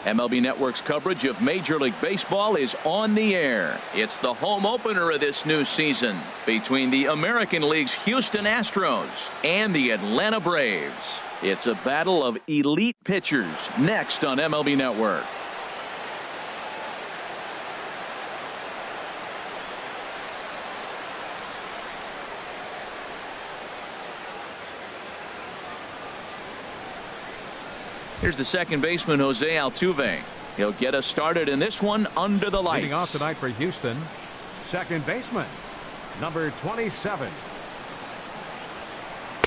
MLB Network's coverage of Major League Baseball is on the air. It's the home opener of this new season between the American League's Houston Astros and the Atlanta Braves. It's a battle of elite pitchers next on MLB Network. Here's the second baseman, Jose Altuve. He'll get us started in this one under the lights. Leading off tonight for Houston, second baseman, number 27.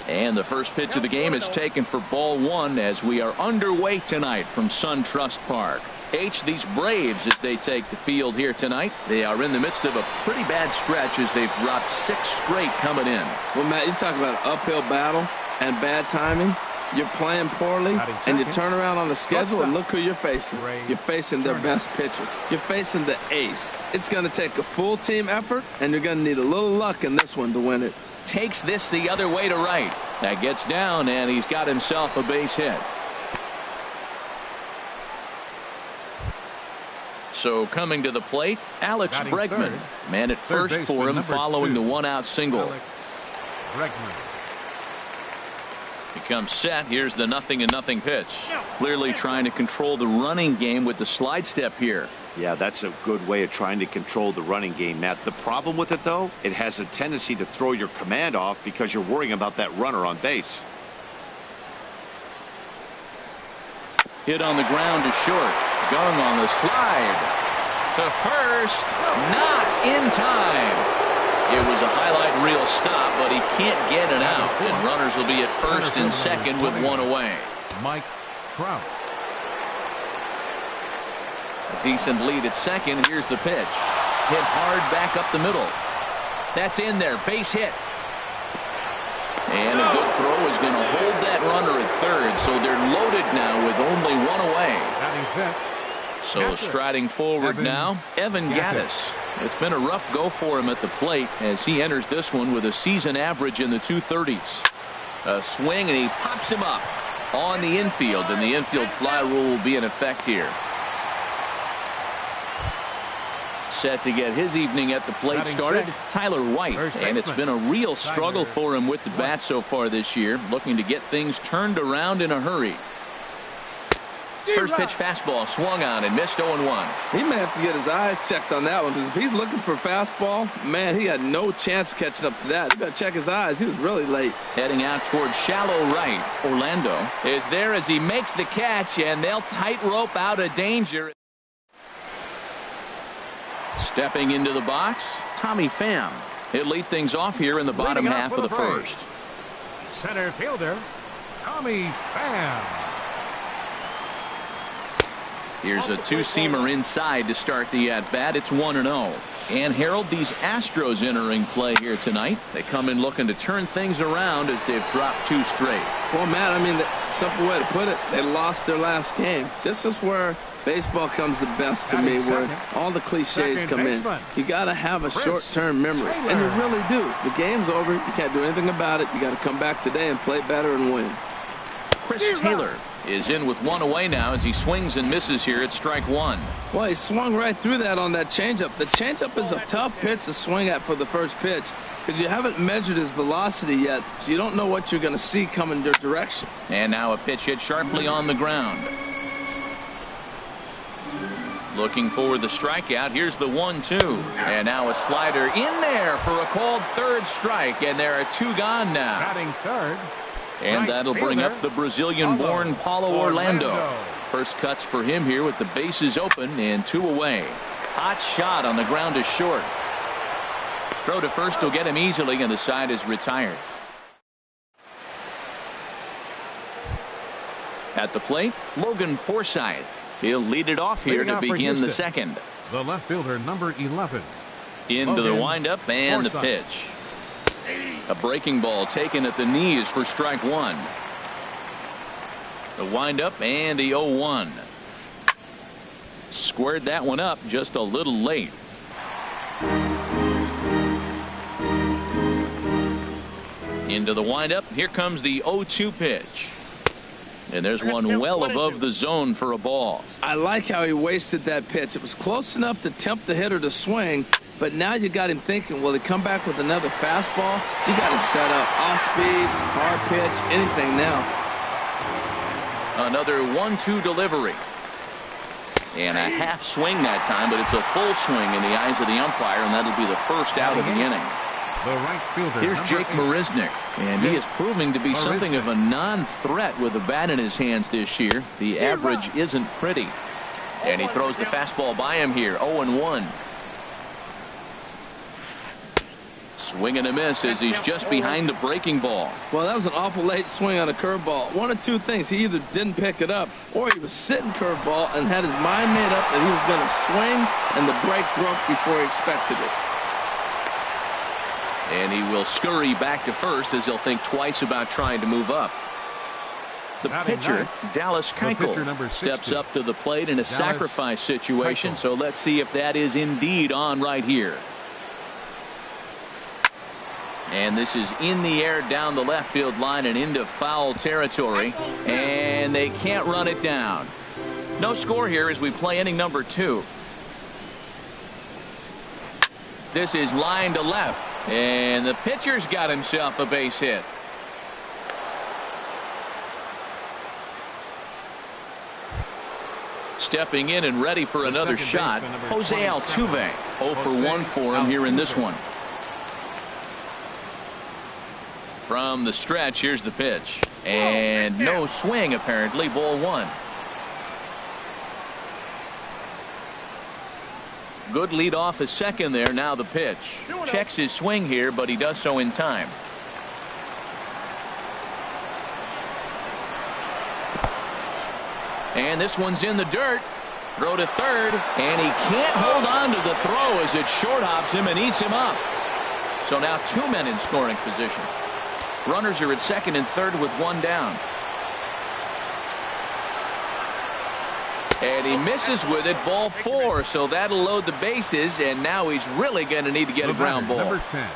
And the first pitch of the game is taken for ball one as we are underway tonight from SunTrust Park. These Braves, as they take the field here tonight, they are in the midst of a pretty bad stretch as they've dropped 6 straight coming in. Well, Matt, you talk about an uphill battle and bad timing. You're playing poorly, and you turn around on the schedule, and look who you're facing. You're facing their best pitcher. You're facing the ace. It's going to take a full team effort, and you're going to need a little luck in this one to win it. Takes this the other way to right. That gets down, and he's got himself a base hit. So coming to the plate, Alex Bregman. Man at first for him following the one-out single. He comes set. Here's the 0-0 pitch. Clearly trying to control the running game with the slide step here. Yeah, that's a good way of trying to control the running game, Matt. The problem with it, though, it has a tendency to throw your command off because you're worrying about that runner on base. Hit on the ground to short. Going on the slide to first. Not in time. It was a highlight reel stop, but he can't get it out. And runners will be at first and second with one away. Mike Trout. A decent lead at second. Here's the pitch. Hit hard back up the middle. That's in there. Base hit. And a good throw is going to hold that runner at third. So they're loaded now with only one away. So striding forward now, Evan Gattis. It's been a rough go for him at the plate as he enters this one with a season average in the 230s. A swing, and he pops him up on the infield, and the infield fly rule will be in effect here. Set to get his evening at the plate started, Tyler White, and it's been a real struggle for him with the bat so far this year, looking to get things turned around in a hurry. First pitch fastball swung on and missed 0-1. He may have to get his eyes checked on that one, because if he's looking for a fastball, man, he had no chance of catching up to that. You got to check his eyes. He was really late. Heading out towards shallow right. Orlando is there as he makes the catch, and they'll tightrope out of danger. Stepping into the box, Tommy Pham. He'll lead things off here in the bottom half of the first. Center fielder, Tommy Pham. Here's a two-seamer inside to start the at-bat. It's 1-0. And Harold, these Astros entering play here tonight. They come in looking to turn things around as they've dropped 2 straight. Well, Matt, I mean, the simple way to put it, they lost their last game. This is where baseball comes the best to me, where all the cliches come in. You got to have a short-term memory, and you really do. The game's over. You can't do anything about it. You got to come back today and play better and win. Chris Taylor is in with one away now as he swings and misses here at strike 1. Well, he swung right through that on that changeup. The changeup is a tough pitch to swing at for the first pitch because you haven't measured his velocity yet, so you don't know what you're going to see coming your direction. And now a pitch hit sharply on the ground. Looking for the strikeout. Here's the 1-2. And now a slider in there for a called third strike, and there are 2 gone now. Batting third. And that'll bring up the Brazilian-born Paulo Orlando. First cuts for him here with the bases open and 2 away. Hot shot on the ground to short. Throw to first will get him easily, and the side is retired. At the plate, Logan Forsythe. He'll lead it off here to begin the second. The left fielder, number 11. Into the windup and the pitch. A breaking ball taken at the knees for strike 1. The windup and the 0-1. Squared that one up just a little late. Into the windup. Here comes the 0-2 pitch. And there's one well above the zone for a ball. I like how he wasted that pitch. It was close enough to tempt the hitter to swing, but now you got him thinking, will he come back with another fastball? You got him set up. Off speed, hard pitch, anything now. Another 1-2 delivery. And a half swing that time, but it's a full swing in the eyes of the umpire, and that'll be the first out of the inning. The right fielder, here's Jake Marisnick, and he is proving to be something of a non-threat with the bat in his hands this year. The average isn't pretty. And he throws the fastball by him here, 0-1. Swing and a miss as he's just behind the breaking ball. Well, that was an awful late swing on a curveball. One of two things. He either didn't pick it up or he was sitting curveball and had his mind made up that he was going to swing, and the break broke before he expected it. And he will scurry back to first as he'll think twice about trying to move up. The pitcher, Dallas Keuchel, steps up to the plate in a sacrifice situation. So let's see if that is indeed on right here. And this is in the air down the left field line and into foul territory. And they can't run it down. No score here as we play inning number 2. This is line to left. And the pitcher's got himself a base hit. Stepping in and ready for another shot, Jose Altuve. 0 for 1 for him here in this one. From the stretch, here's the pitch. And no swing, apparently. Ball 1. Good lead off his second there. Now the pitch. Checks his swing here, but he does so in time. And this one's in the dirt. Throw to third, and he can't hold on to the throw as it short hops him and eats him up. So now 2 men in scoring position. Runners are at second and third with 1 down. And he misses with it, ball 4, so that'll load the bases, and now he's really going to need to get a ground ball. Number 10,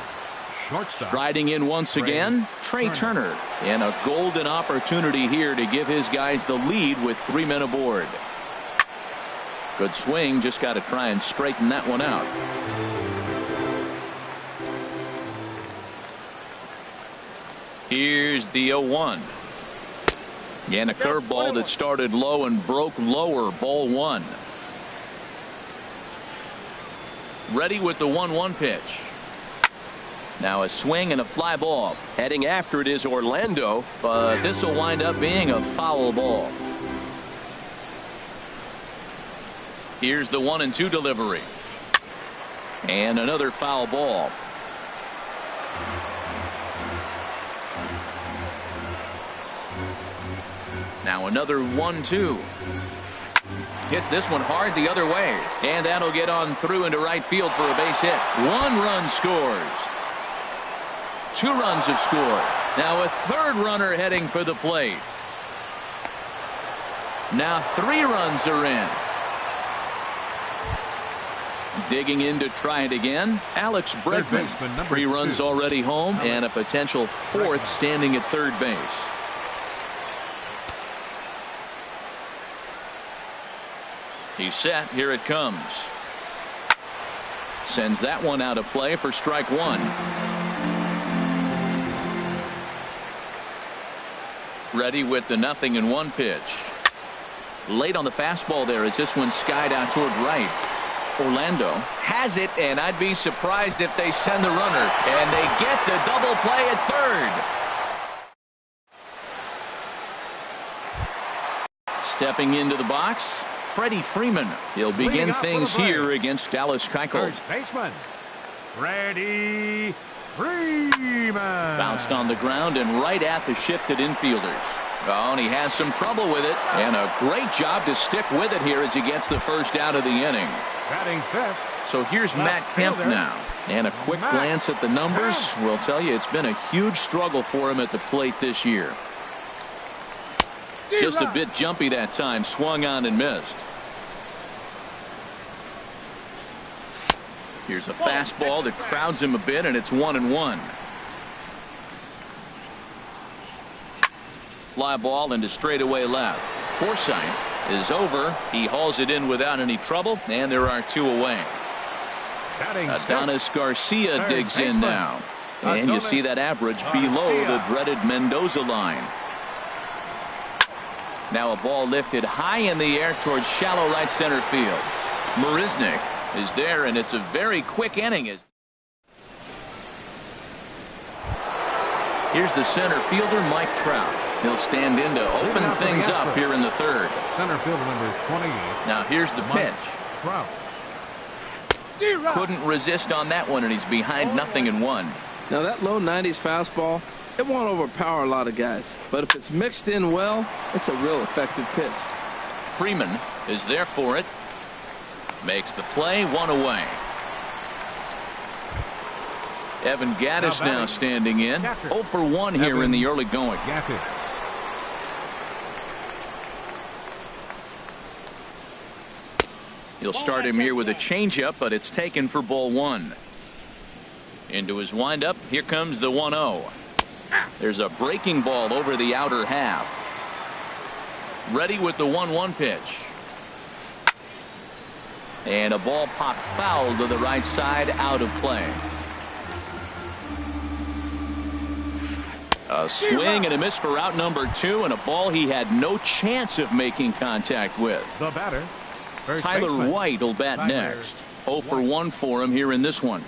shortstop. Striding in once again, Trey Turner. And a golden opportunity here to give his guys the lead with 3 men aboard. Good swing, just got to try and straighten that one out. Here's the 0-1. And a curveball that started low and broke lower. Ball 1. Ready with the 1-1 pitch. Now a swing and a fly ball. Heading after it is Orlando, but this will wind up being a foul ball. Here's the 1-2 delivery. And another foul ball. Now another 1-2. Hits this one hard the other way. And that'll get on through into right field for a base hit. 1 run scores. 2 runs have scored. Now a 3rd runner heading for the plate. Now 3 runs are in. Digging in to try it again. Alex Bregman. 3 runs already home and a potential 4th standing at third base. He's set. Here it comes. Sends that one out of play for strike 1. Ready with the 0-1 pitch. Late on the fastball there as this one skied out toward right. Orlando has it, and I'd be surprised if they send the runner. And they get the double play at third. Stepping into the box, Freddie Freeman. He'll begin things here against Dallas Keuchel. First baseman, Freddie Freeman. Bounced on the ground and right at the shifted infielders. Oh, and he has some trouble with it. And a great job to stick with it here as he gets the first out of the inning. Batting 5th. So here's Matt Kemp now. And a quick glance at the numbers will tell you it's been a huge struggle for him at the plate this year. Just a bit jumpy that time. Swung on and missed. Here's a fastball that crowds him a bit, and it's 1-1. Fly ball into straightaway left. Forsythe is over. He hauls it in without any trouble, and there are 2 away. Adonis Garcia digs in now. And you see that average below the dreaded Mendoza line. Now a ball lifted high in the air towards shallow right center field. Marisnick is there, and it's a very quick inning. Here's the center fielder, Mike Trout. He'll stand in to open things up here in the 3rd. Center fielder number 28. Now here's the pitch. Trout. Couldn't resist on that one, and he's behind 0-1. Now that low 90s fastball, it won't overpower a lot of guys. But if it's mixed in well, it's a real effective pitch. Freeman is there for it. Makes the play, 1 away. Evan Gaddis now standing in. 0 for 1 here in the early going. He'll start him here with a changeup, but it's taken for ball 1. Into his windup. Here comes the 1-0. There's a breaking ball over the outer half. Ready with the 1-1 pitch. And a ball popped foul to the right side, out of play. A swing and a miss for out number 2, and a ball he had no chance of making contact with. The batter, Tyler White will bat next. 0 for 1 for him here in this one.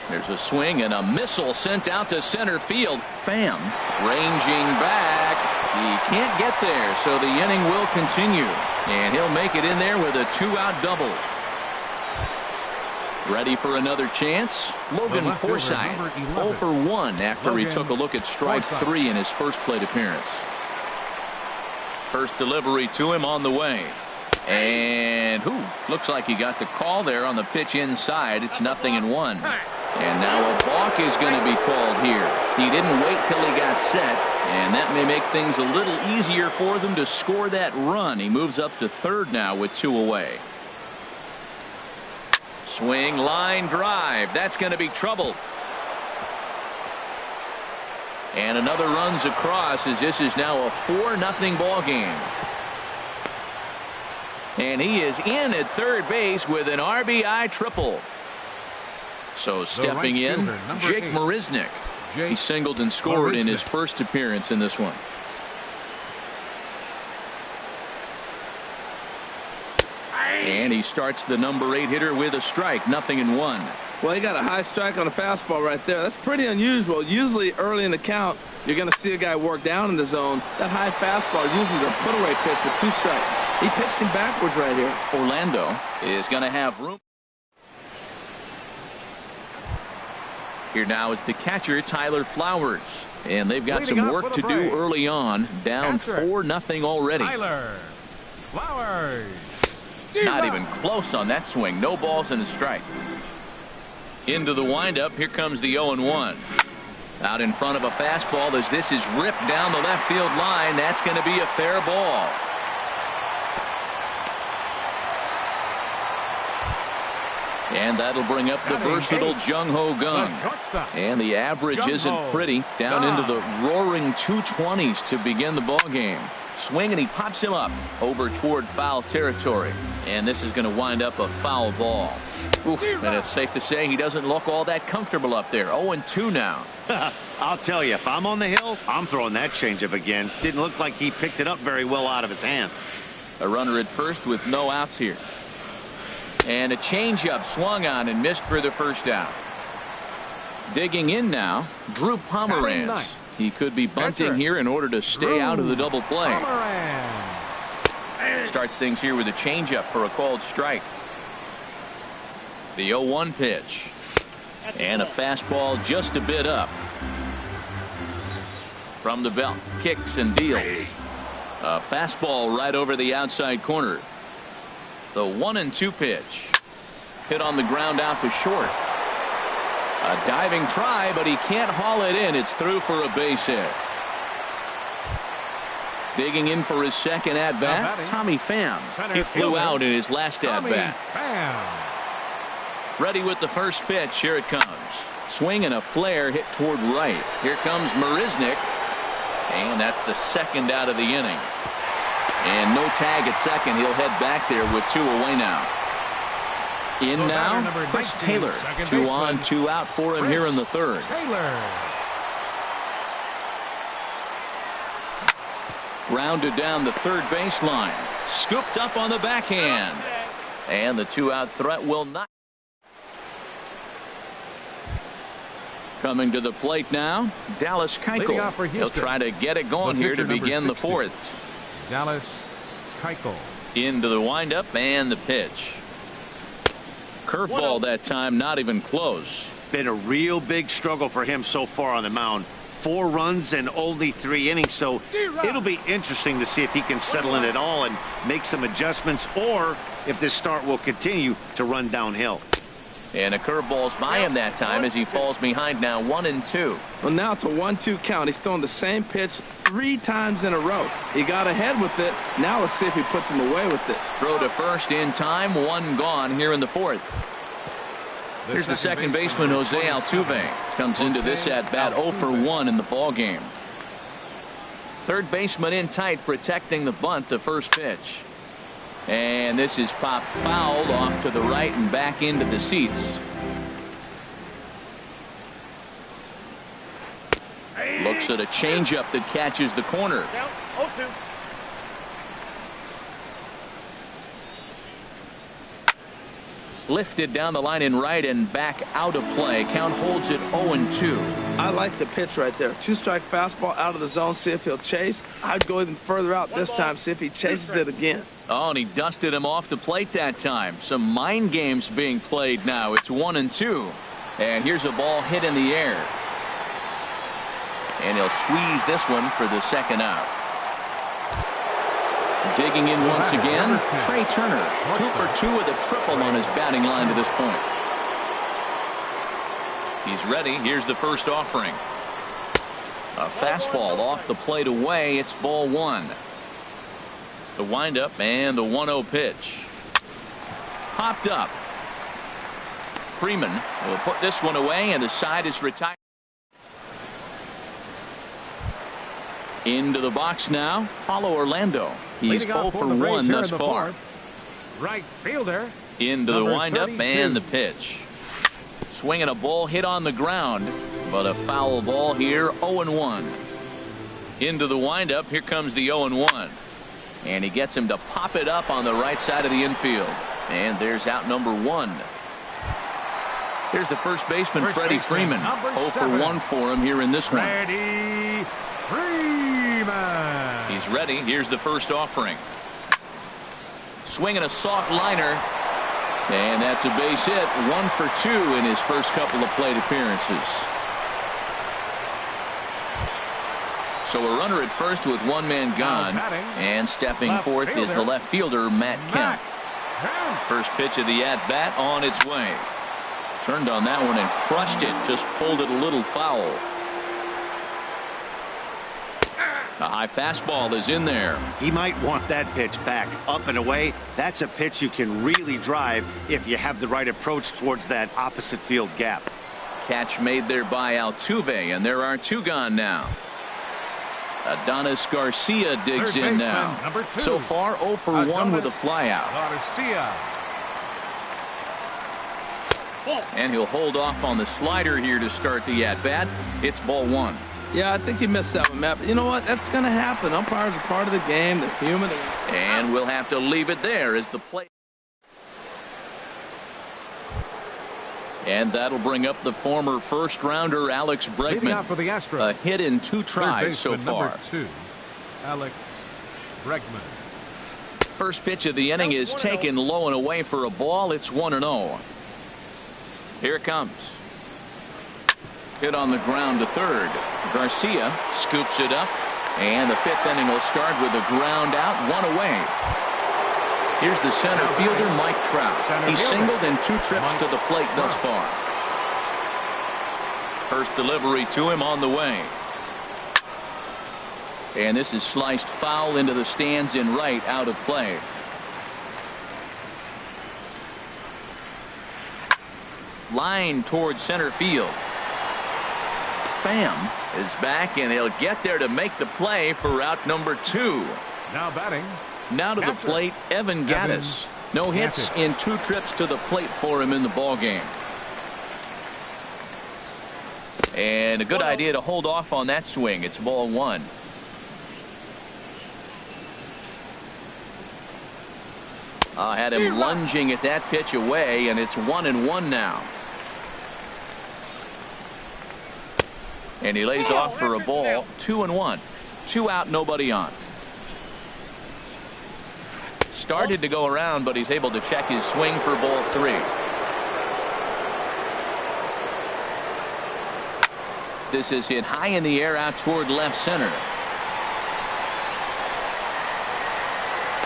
There's a swing and a missile sent out to center field. Pham ranging back. He can't get there, so the inning will continue. And he'll make it in there with a 2-out double. Ready for another chance? Logan Forsythe, 0 for 1 after he took a look at strike 3 in his first plate appearance. First delivery to him on the way. And looks like he got the call there on the pitch inside. It's 0-1. And now a balk is going to be called here. He didn't wait till he got set, and that may make things a little easier for them to score that run. He moves up to 3rd now with 2 away. Swing, line drive. That's going to be trouble. And another runs across, as this is now a 4-0 ball game. And he is in at 3rd base with an RBI triple. So stepping in, Jake Marisnick. He singled and scored in his first appearance in this one. And he starts the number 8 hitter with a strike. 0-1. Well, he got a high strike on a fastball right there. That's pretty unusual. Usually early in the count, you're going to see a guy work down in the zone. That high fastball usually the put-away pitch with 2 strikes. He pitched him backwards right here. Orlando is going to have room. Here now is the catcher, Tyler Flowers. And they've got some work to do early on. Down 4-0 already. Tyler Flowers. Not even close on that swing. No balls and a strike. Into the windup. Here comes the 0-1. Out in front of a fastball as this is ripped down the left field line. That's going to be a fair ball. And that'll bring up the versatile Jung Ho Gung. And the average isn't pretty. Down into the roaring 220s to begin the ball game. Swing, and he pops him up over toward foul territory. And this is going to wind up a foul ball. Oof, and it's safe to say he doesn't look all that comfortable up there. 0-2 now. I'll tell you, if I'm on the hill, I'm throwing that changeup again. Didn't look like he picked it up very well out of his hand. A runner at first with no outs here. And a changeup swung on and missed for the first out. Digging in now, Drew Pomeranz. He could be bunting here in order to stay out of the double play. Starts things here with a changeup for a called strike. The 0-1 pitch. And a fastball just a bit up. From the belt, kicks and deals. A fastball right over the outside corner. The 1-2 pitch. Hit on the ground out to short. A diving try, but he can't haul it in. It's through for a base hit. Digging in for his second at-bat, Tommy Pham. He flew out in his last at-bat. Ready with the first pitch. Here it comes. Swing and a flare hit toward right. Here comes Marisnick. And that's the second out of the inning. And no tag at second. He'll head back there with 2 away now. In now, Chris Taylor. 2 on, 2 out for him here in the third. Grounded down the third baseline. Scooped up on the backhand. And the 2-out threat will not. Coming to the plate now, Dallas Keuchel. He'll try to get it going here to begin the fourth. Dallas Keuchel. Into the windup and the pitch. Curveball that time, not even close. Been a real big struggle for him so far on the mound. 4 runs in only 3 innings, so it'll be interesting to see if he can settle in at all and make some adjustments, or if this start will continue to run downhill. And a curveball's by him that time as he falls behind now 1-2. Well, now it's a 1-2 count. He's throwing the same pitch 3 times in a row. He got ahead with it. Now let's see if he puts him away with it. Throw to first in time. 1 gone here in the fourth. Here's the second baseman, Jose Altuve. Comes into this at-bat 0 for 1 in the ball game. Third baseman in tight, protecting the bunt, the first pitch. And this is popped fouled off to the right and back into the seats. Looks at a changeup that catches the corner. Lifted down the line in right and back out of play. Count holds it 0-2. I like the pitch right there. 2-strike fastball out of the zone. See if he'll chase. I'd go even further out this time. See if he chases it again. Oh, and he dusted him off the plate that time. Some mind games being played now. It's 1-2. And here's a ball hit in the air. And he'll squeeze this one for the second out. Digging in once again, Trey Turner. 2 for 2 with a triple on his batting line to this point. He's ready. Here's the first offering. A fastball off the plate away. It's ball 1. The windup and the 1-0 pitch. Popped up. Freeman will put this one away, and the side is retired. Into the box now, Paulo Orlando. He's 0 for 1 thus far. Right fielder. Into the windup and the pitch. Swinging a ball hit on the ground, but a foul ball here, 0-1. Into the windup, here comes the 0-1. And he gets him to pop it up on the right side of the infield. And there's out number 1. Here's the first baseman, Freddie Freeman. 0 for 1 for him here in this one. Freddie Freeman. He's ready. Here's the first offering. Swinging a soft liner. And that's a base hit. 1 for 2 in his first couple of plate appearances. So a runner at first with 1 man gone. And stepping forth is the left fielder, Matt Kemp. First pitch of the at-bat on its way. Turned on that one and crushed it. Just pulled it a little foul. A high fastball is in there. He might want that pitch back up and away. That's a pitch you can really drive if you have the right approach towards that opposite field gap. Catch made there by Altuve, and there are 2 gone now. Adonis Garcia digs in now. So far 0 for 1 with a flyout. Garcia. And he'll hold off on the slider here to start the at-bat. It's ball 1. Yeah, I think he missed that one, Matt. But you know what? That's going to happen. Umpires are part of the game. They're human. And we'll have to leave it there as the play. And that'll bring up the former first-rounder Alex Bregman. For the Astros. A hit in 2 tries so far. Number 2, Alex Bregman. First pitch of the inning is taken low and away for a ball. It's 1-0. Here it comes. Hit on the ground to third. Garcia scoops it up, and the 5th inning will start with a ground out, 1 away. Here's the center fielder, Mike Trout. He singled in 2 trips to the plate thus far. First delivery to him on the way. And this is sliced foul into the stands in right, out of play. Line towards center field. Pham is back, and he'll get there to make the play for route number 2. Now batting. Now to the plate, Evan Gaddis. No hits in 2 trips to the plate for him in the ball game. And a good idea to hold off on that swing. It's ball 1. Had him lunging at that pitch away, and it's 1-1 now. And he lays off for a ball. 2-1. 2 out, nobody on. Started to go around, but he's able to check his swing for ball 3. This is hit high in the air out toward left center.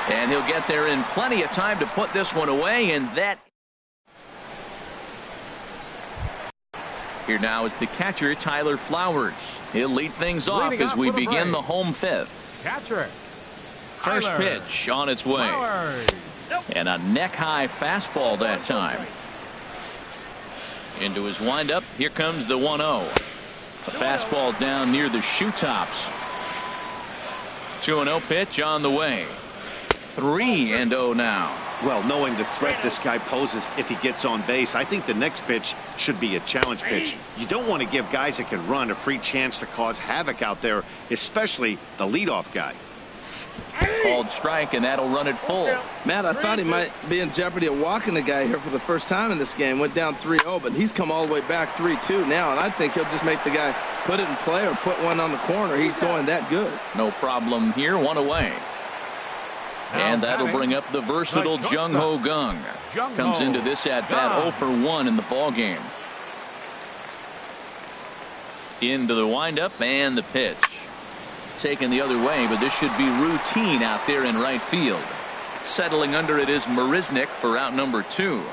And he'll get there in plenty of time to put this one away, and that. Here now is the catcher, Tyler Flowers. He'll lead things off as we begin the home 5th. Catcher. First pitch on its way. And a neck-high fastball that time. Into his windup. Here comes the 1-0. A fastball down near the shoe tops. 2-0 pitch on the way. 3-0 now. Well, knowing the threat this guy poses if he gets on base, I think the next pitch should be a challenge pitch. You don't want to give guys that can run a free chance to cause havoc out there, especially the leadoff guy. Called strike, and that'll run it full. Matt, I thought he might be in jeopardy of walking the guy here for the first time in this game. Went down 3-0, but he's come all the way back 3-2 now, and I think he'll just make the guy put it in play or put one on the corner. He's doing that good. No problem here. 1 away. And that'll bring up the versatile Jung Ho Kang. Comes into this at bat 0 for 1 in the ball game. Into the windup and the pitch. Taken the other way, but this should be routine out there in right field. Settling under it is Marisnick for out number 2.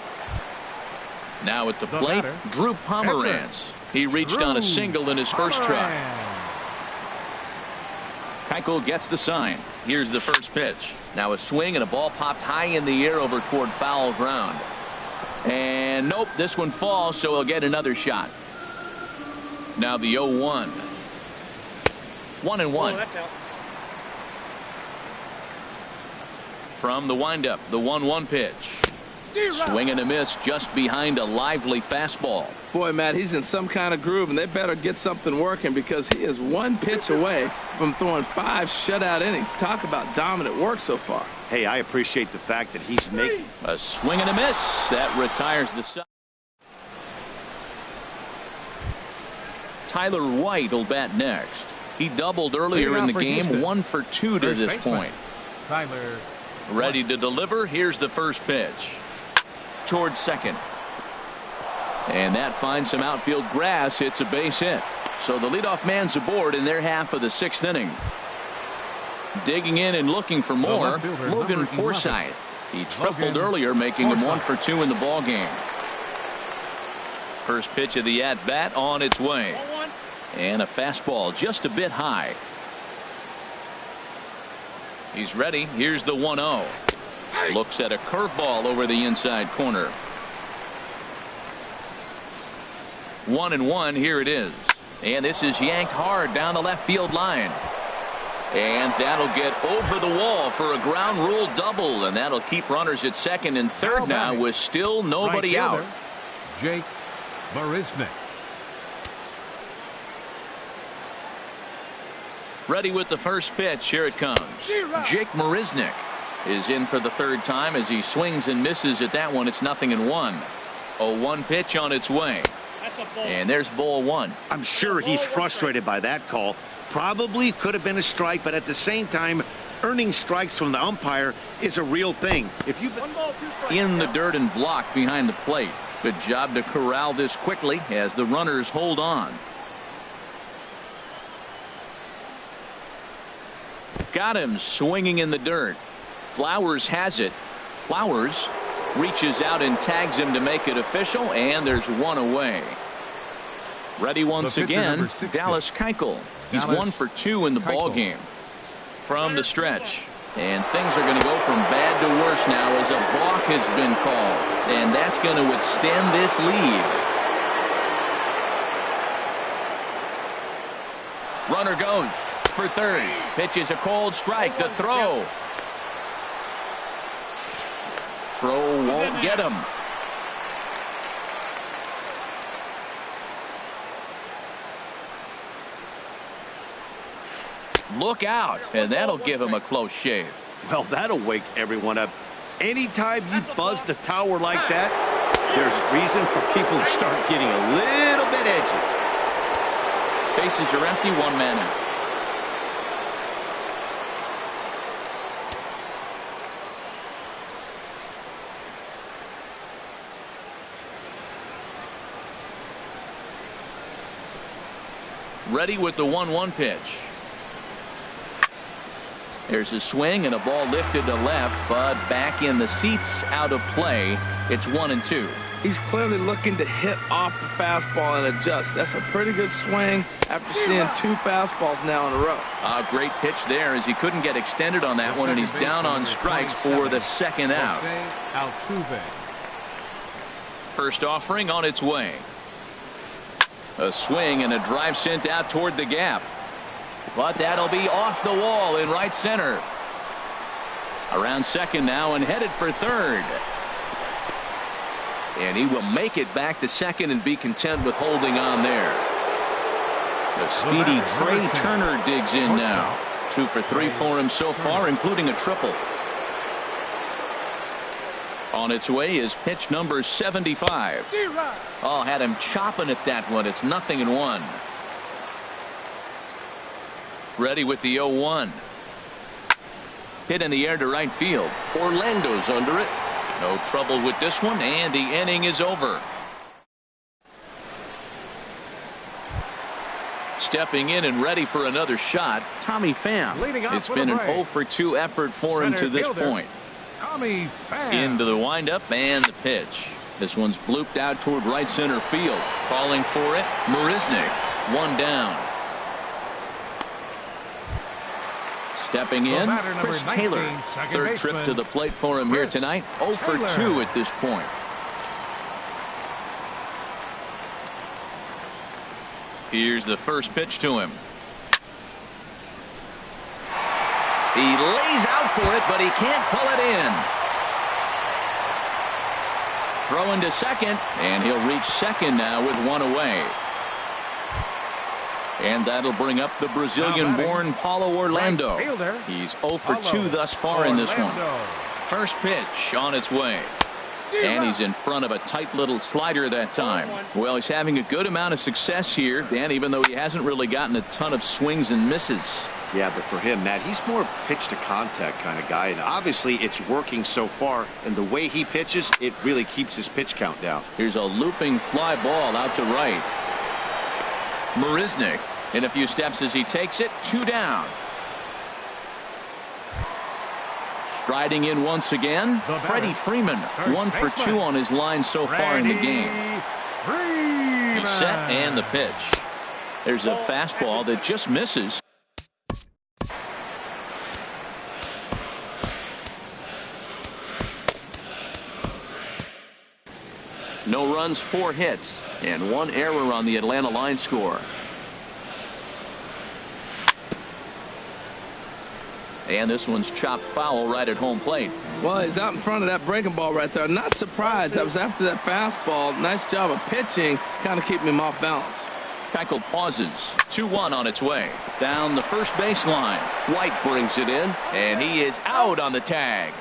Now at the plate, Drew Pomeranz. He reached on a single in his first try. Keuchel gets the sign. Here's the first pitch. Now a swing, and a ball popped high in the air over toward foul ground. And nope, this one falls, so he'll get another shot. Now the 0-1. 1-1. From the windup, the 1-1 pitch. Swing and a miss just behind a lively fastball. Boy, Matt, he's in some kind of groove, and they better get something working because he is 1 pitch away from throwing 5 shutout innings. Talk about dominant work so far. Hey, I appreciate the fact that he's making a swing and a miss. That retires the side. Tyler White will bat next. He doubled earlier in the game, 1 for 2 to this point. Tyler ready to deliver. Here's the first pitch. Towards second. And that finds some outfield grass. It's a base hit. So the leadoff man's aboard in their half of the 6th inning. Digging in and looking for more, Logan Forsythe. He tripled earlier, making him 1 for 2 in the ball game. First pitch of the at-bat on its way. And a fastball just a bit high. He's ready. Here's the 1-0. Looks at a curveball over the inside corner. 1-1. Here it is. And this is yanked hard down the left field line. And that'll get over the wall for a ground rule double. And that'll keep runners at second and third now with still nobody out. Jake Marisnick. Ready with the first pitch. Here it comes. Jake Marisnick is in for the 3rd time as he swings and misses at that one. It's 0-1. 0-1 pitch on its way. And there's ball 1. I'm sure he's frustrated by that call. Probably could have been a strike, but at the same time, earning strikes from the umpire is a real thing. If you've been in the dirt and blocked behind the plate. Good job to corral this quickly as the runners hold on. Got him swinging in the dirt. Flowers has it. Flowers reaches out and tags him to make it official, and there's 1 away. Ready once again, Dallas Keuchel. He's 1 for 2 in the ball game. From the stretch. And things are going to go from bad to worse now as a balk has been called. And that's going to extend this lead. Runner goes for third. Pitch is a cold strike. The throw. Throw won't get him. Look out, and that'll give him a close shave. Well, that'll wake everyone up. Anytime you buzz the tower like that, there's reason for people to start getting a little bit edgy. Bases are empty, one man out. Ready with the 1-1 pitch. There's a swing and a ball lifted to left, but back in the seats, out of play. It's 1-2. He's clearly looking to hit off the fastball and adjust. That's a pretty good swing after seeing 2 fastballs now in a row. A great pitch there as he couldn't get extended on that one, and he's down on strikes for the second out. First offering on its way. A swing and a drive sent out toward the gap. But that'll be off the wall in right center. Around second now and headed for third. And he will make it back to second and be content with holding on there. The speedy Trey Turner digs in now. 2 for 3 for him so far, including a triple. On its way is pitch number 75. Oh, had him chopping at that one. It's 0-1. Ready with the 0-1. Hit in the air to right field. Orlando's under it. No trouble with this one, and the inning is over. Stepping in and ready for another shot, Tommy Pham. It's been an 0 for 2 effort for him to this point. Tommy Pham. Into the windup and the pitch. This one's blooped out toward right center field. Calling for it, Marisnick. 1 down. Stepping in, Chris Taylor. Third trip to the plate for him here tonight. 0 for 2 at this point. Here's the first pitch to him. He lays out for it, but he can't pull it in. Throwing to second, and he'll reach second now with 1 away. And that'll bring up the Brazilian-born Paulo Orlando. He's 0 for 2 thus far in this one. First pitch on its way. And he's in front of a tight little slider that time. Well, he's having a good amount of success here, Dan, even though he hasn't really gotten a ton of swings and misses. Yeah, but for him, Matt, he's more of a pitch-to-contact kind of guy, and obviously it's working so far, and the way he pitches, it really keeps his pitch count down. Here's a looping fly ball out to right. Marisnick in a few steps as he takes it. 2 down. Striding in once again, Freddie Freeman. 1 for 2 on his line so far in the game. He's set and the pitch. There's a fastball that just misses. No runs, 4 hits, and 1 error on the Atlanta line score. And this one's chopped foul right at home plate. Well, he's out in front of that breaking ball right there. Not surprised. That was after that fastball. Nice job of pitching, kind of keeping him off balance. Keuchel pauses. 2-1 on its way. Down the first baseline. White brings it in, and he is out on the tag.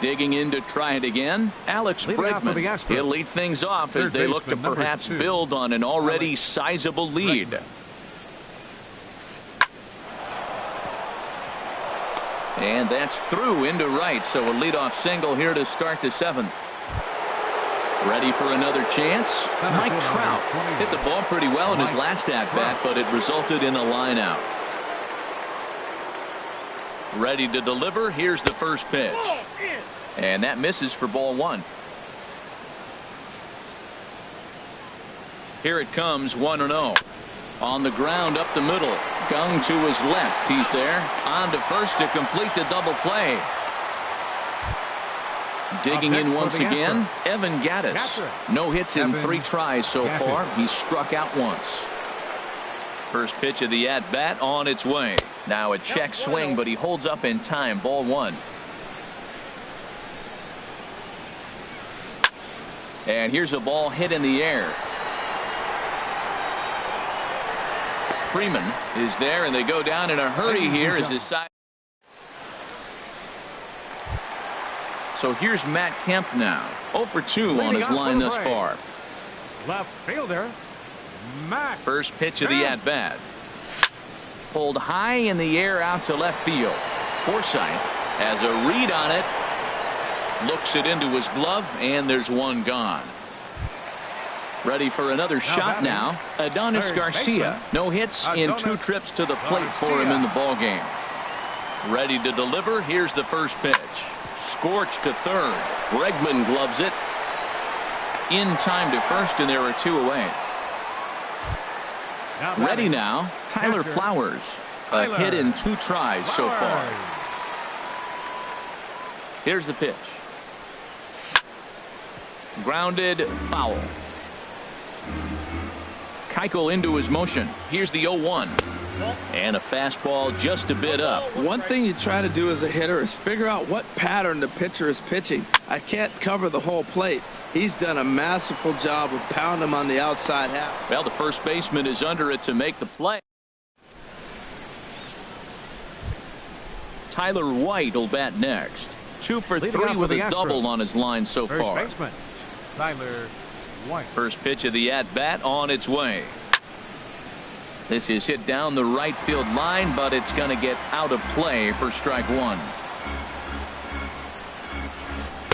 Digging in to try it again, Alex Bregman. He'll lead things off as they look to perhaps build on an already sizable lead. And that's through into right, so a leadoff single here to start the 7th. Ready for another chance? Mike Trout hit the ball pretty well in his last at-bat, but it resulted in a line out. Ready to deliver. Here's the first pitch. And that misses for ball 1. Here it comes, 1-0. On the ground up the middle. Gung to his left. He's there. On to first to complete the double play. Digging in once again, Evan Gaddis. No hits in 3 tries so far. He's struck out once. First pitch of the at-bat on its way. Now a check swing, but he holds up in time. Ball 1. And here's a ball hit in the air. Freeman is there, and they go down in a hurry here as this side. So here's Matt Kemp now. 0 for 2 on his line thus far. Left fielder, Matt. First pitch of the at-bat. Pulled high in the air out to left field. Forsythe has a read on it. Looks it into his glove, and there's one gone. Ready for another shot now. Adonis Garcia. No hits in 2 trips to the plate for him in the ballgame. Ready to deliver. Here's the first pitch. Scorched to third. Bregman gloves it. In time to first, and there are 2 away. Ready now. Tyler Flowers. A hit in 2 tries so far. Here's the pitch. Grounded, foul. Keuchel into his motion. Here's the 0-1. And a fastball just a bit up. One thing you try to do as a hitter is figure out what pattern the pitcher is pitching. I can't cover the whole plate. He's done a masterful job of pounding him on the outside half. Well, the first baseman is under it to make the play. Tyler White will bat next. 2 for 3 with a double on his line so far. First baseman, Tyler White. First pitch of the at-bat on its way. This is hit down the right field line, but it's going to get out of play for strike 1.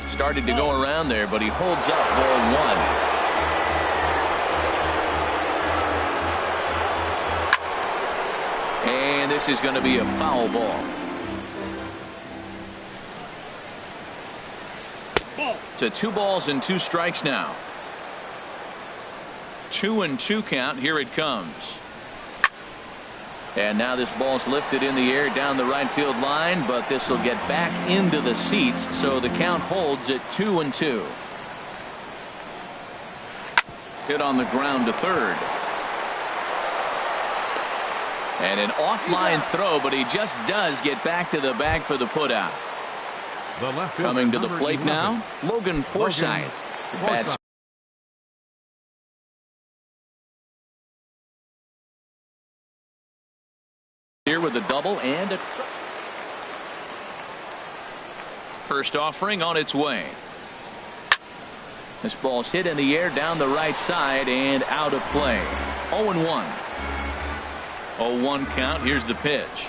Started to go around there, but he holds up ball 1. And this is going to be a foul ball. To 2 balls and 2 strikes now. 2-2 count. Here it comes. And now this ball's lifted in the air down the right field line, but this will get back into the seats, so the count holds at 2-2. Hit on the ground to third. And an offline throw, but he just does get back to the bag for the putout. Coming to the plate now, Logan Forsythe. Bats here with a double and a first offering on its way. This ball's hit in the air down the right side and out of play. 0-1. 0-1 count. Here's the pitch.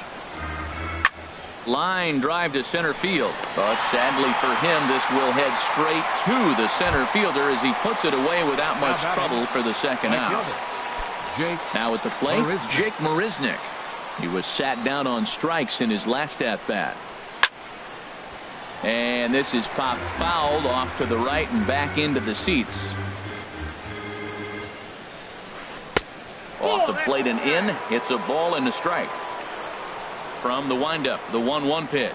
Line drive to center field, but sadly for him, this will head straight to the center fielder as he puts it away without much trouble for the second out. Now at the plate, Jake Marisnick. He was sat down on strikes in his last at-bat. And this is popped fouled off to the right and back into the seats. Off the plate and in. It's a ball and a strike. From the windup, the 1-1 pitch.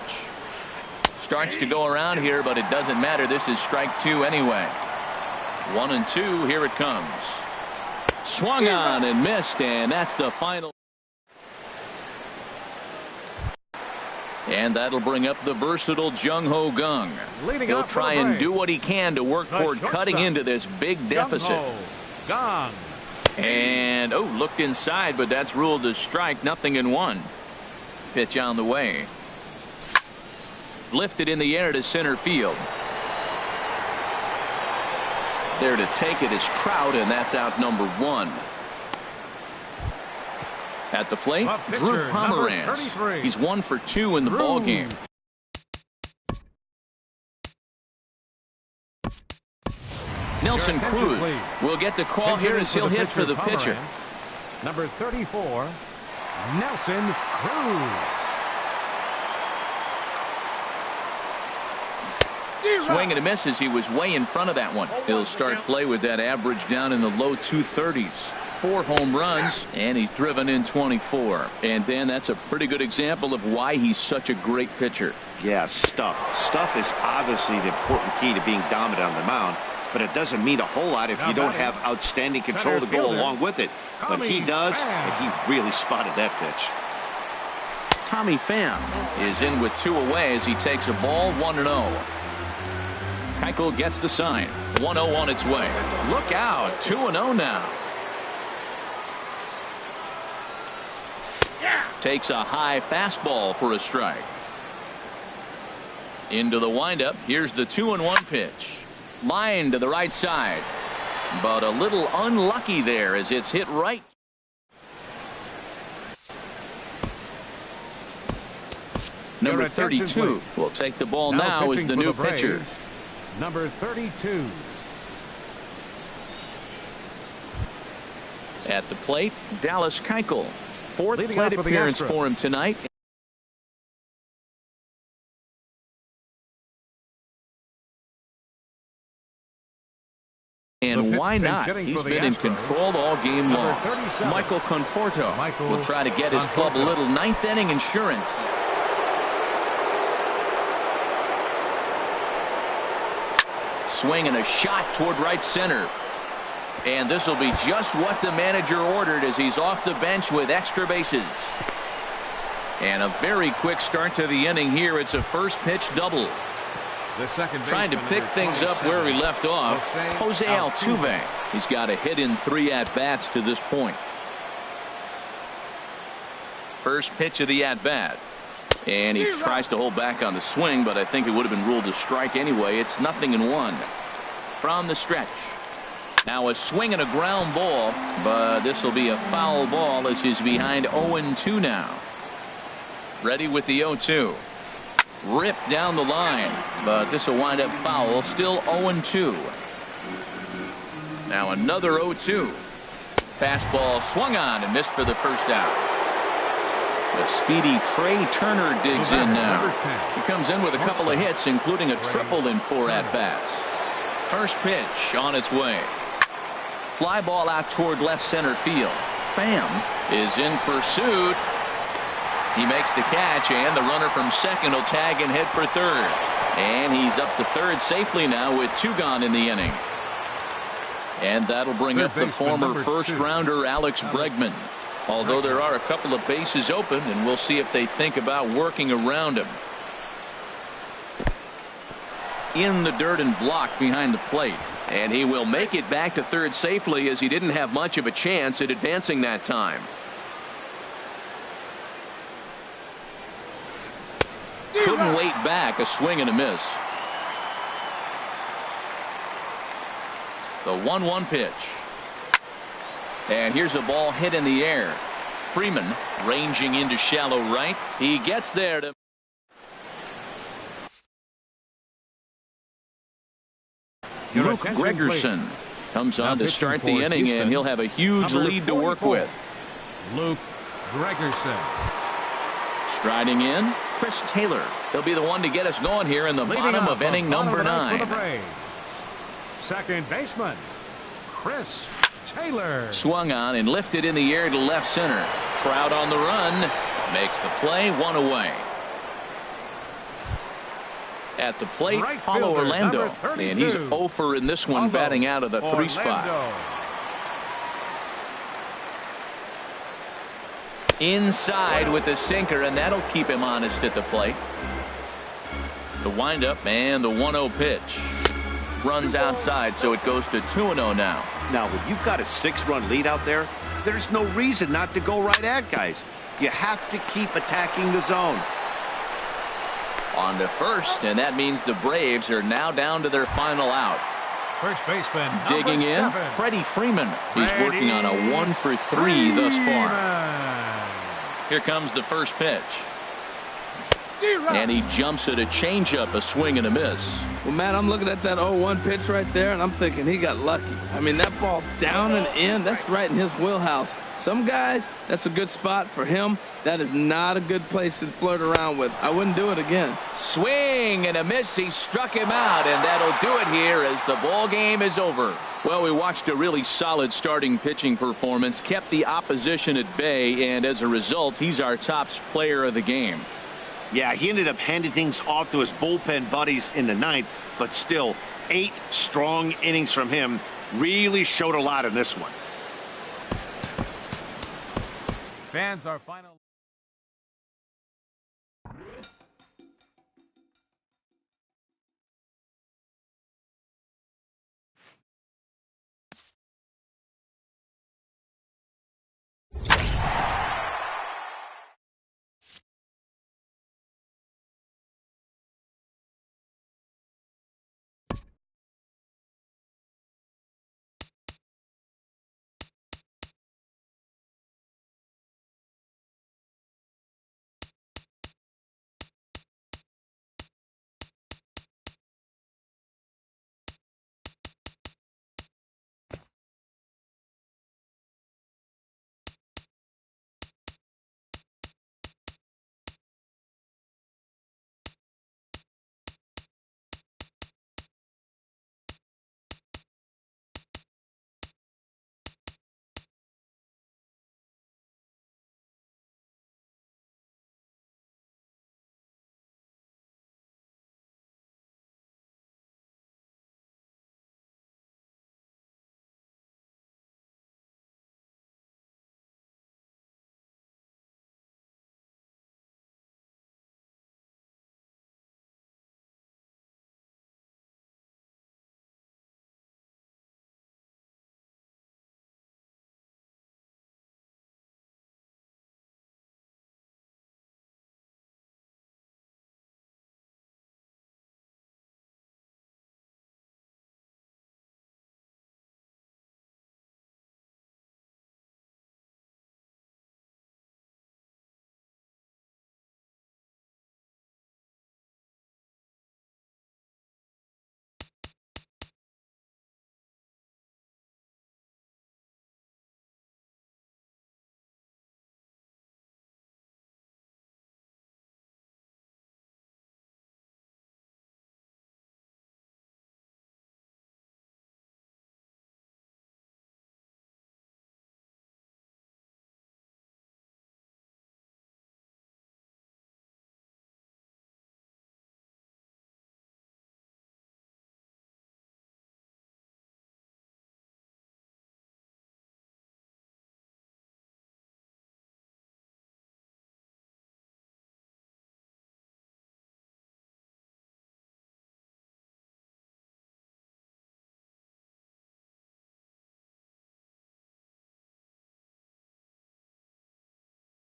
Starts to go around here, but it doesn't matter. This is strike 2 anyway. 1-2. Here it comes. Swung on and missed, and that's the final. And that'll bring up the versatile Jung Ho Gung. He'll try and do what he can to work toward cutting into this big deficit. And looked inside, but that's ruled a strike. 0-1. Pitch on the way. Lifted in the air to center field. There to take it is Trout, and that's out number 1. At the plate, Drew Pomeranz. He's 1 for 2 in the ballgame. Nelson Cruz will get the call here as he'll hit for the pitcher. Number 34, Nelson Cruz. Swing and a miss as he was way in front of that one. He'll start play with that average down in the low 230s. 4 home runs, and he's driven in 24. And Dan, that's a pretty good example of why he's such a great pitcher. Yeah, stuff. Stuff is obviously the important key to being dominant on the mound, but it doesn't mean a whole lot if you don't have outstanding control to go along with it. But he does, and he really spotted that pitch. Tommy Pham is in with 2 away as he takes a ball 1-0. Keuchel gets the sign. 1-0 on its way. Look out. 2-0 now. Takes a high fastball for a strike. Into the windup. Here's the 2-1 pitch. Line to the right side. But a little unlucky there as it's hit right. Number 32 will take the ball now as the new pitcher. Number 32. At the plate, Dallas Keuchel. 4th plate appearance for him tonight. And why not? He's been in control all game long. Michael Conforto will try to get his club a little 9th inning insurance. Swing and a shot toward right center. And this will be just what the manager ordered as he's off the bench with extra bases. And a very quick start to the inning here. It's a first pitch double. Trying to pick things up where he left off, Jose Altuve. He's got a hit in 3 at-bats to this point. First pitch of the at-bat. And he tries to hold back on the swing, but I think it would have been ruled a strike anyway. It's 0-1 from the stretch. Now a swing and a ground ball, but this will be a foul ball as he's behind 0-2 now. Ready with the 0-2. Ripped down the line, but this will wind up foul. Still 0-2. Now another 0-2. Fastball swung on and missed for the first out. The speedy Trey Turner digs in now. He comes in with a couple of hits, including a triple in 4 at-bats. First pitch on its way. Fly ball out toward left center field. Pham is in pursuit. He makes the catch, and the runner from second will tag and head for third. And he's up to third safely now with 2 gone in the inning. And that'll bring up the former first-rounder Alex Bregman. Although there are a couple of bases open, and we'll see if they think about working around him. In the dirt and blocked behind the plate. And he will make it back to third safely as he didn't have much of a chance at advancing that time. Couldn't wait back. A swing and a miss. The 1-1 pitch. And here's a ball hit in the air. Freeman ranging into shallow right. He gets there to. Luke Gregerson comes on to start the inning, and he'll have a huge lead to work with. Luke Gregerson. Striding in, Chris Taylor. He'll be the one to get us going here in the bottom of inning number 9. Second baseman, Chris Taylor. Swung on and lifted in the air to left center. Trout on the run. Makes the play, 1 away. At the plate, Paulo Orlando. And he's 0 for in this one, batting out of the 3 spot. Inside with the sinker, and that'll keep him honest at the plate. The windup and the 1-0 pitch. Runs outside, so it goes to 2-0 now. Now, when you've got a 6-run lead out there, there's no reason not to go right at guys. You have to keep attacking the zone. On to first, and that means the Braves are now down to their final out. First baseman digging in, Freddie Freeman. He's working on a 1 for 3 thus far. Here comes the first pitch. And he jumps at a changeup, a swing and a miss. Well, Matt, I'm looking at that 0-1 pitch right there, and I'm thinking he got lucky. I mean, that ball down and in, that's right in his wheelhouse. Some guys, that's a good spot. For him, that is not a good place to flirt around with. I wouldn't do it again. Swing and a miss. He struck him out, and that'll do it here as the ball game is over. Well, we watched a really solid starting pitching performance, kept the opposition at bay, and as a result, he's our top player of the game. Yeah, he ended up handing things off to his bullpen buddies in the ninth, but still, 8 strong innings from him really showed a lot in this one. Fans are final.